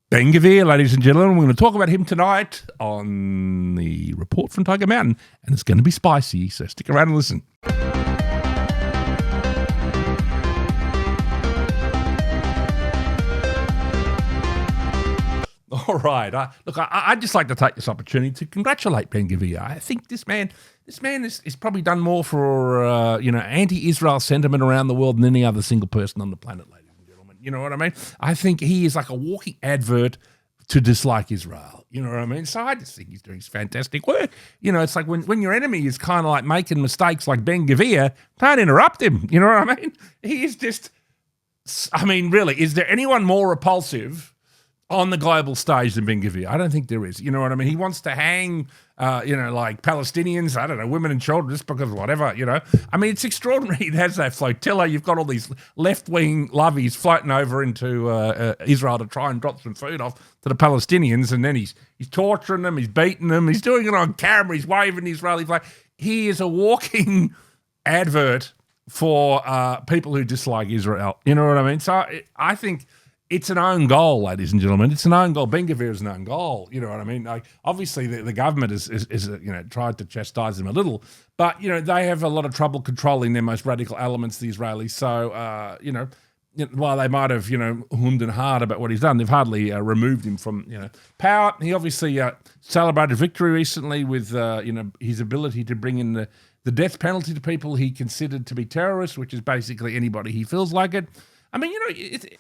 Ben-Gvir, ladies and gentlemen. We're going to talk about him tonight on the report from Tiger Mountain, and it's going to be spicy, so stick around and listen. All right. I'd just like to take this opportunity to congratulate Ben-Gvir. I think this man is probably done more for anti-Israel sentiment around the world than any other single person on the planet, ladies and gentlemen. You know what I mean? I think he is like a walking advert to dislike Israel. You know what I mean? So I just think he's doing fantastic work. You know, it's like when your enemy is kind of like making mistakes like Ben-Gvir, don't interrupt him. You know what I mean? He is just, I mean, really, is there anyone more repulsive on the global stage than Ben-Gvir? I don't think there is. You know what I mean? He wants to hang, like Palestinians, I don't know, women and children, just because whatever, you know. I mean, it's extraordinary. It has that flotilla. You've got all these left-wing lovies floating over into Israel to try and drop some food off to the Palestinians, and then he's torturing them, he's beating them, he's doing it on camera, he's waving the Israeli flag. He is a walking advert for people who dislike Israel. You know what I mean? So I think it's an own goal, ladies and gentlemen. It's an own goal. Ben-Gvir is an own goal. You know what I mean? Like, obviously, the government is tried to chastise them a little, but they have a lot of trouble controlling their most radical elements, the Israelis. So while they might have hummed and hawed about what he's done, they've hardly removed him from power. He obviously celebrated victory recently with his ability to bring in the death penalty to people he considered to be terrorists, which is basically anybody he feels like it. I mean,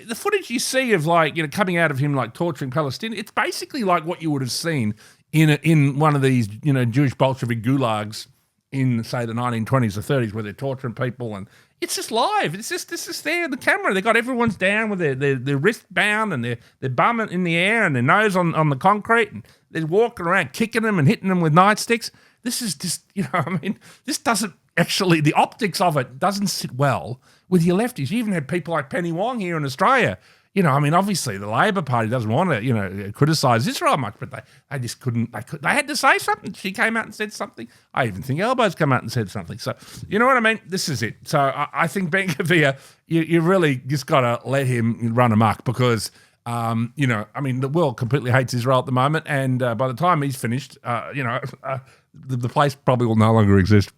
the footage you see of coming out of him torturing Palestinians, it's basically like what you would have seen in one of these Jewish Bolshevik gulags in say the 1920s or 30s where they're torturing people, and it's just live. It's just this is there, the camera. They got everyone's down with their wrist bound and their bum in the air and their nose on the concrete, and they're walking around kicking them and hitting them with nightsticks. This is just this doesn't actually, the optics of it doesn't sit well with your lefties. You even had people like Penny Wong here in Australia. Obviously the Labor Party doesn't want to, criticise Israel much, but they just couldn't. They had to say something. She came out and said something. I even think Elbow's come out and said something. So, you know what I mean? This is it. So I think Ben-Gvir, you really just got to let him run amok because, the world completely hates Israel at the moment, and by the time he's finished, the place probably will no longer exist.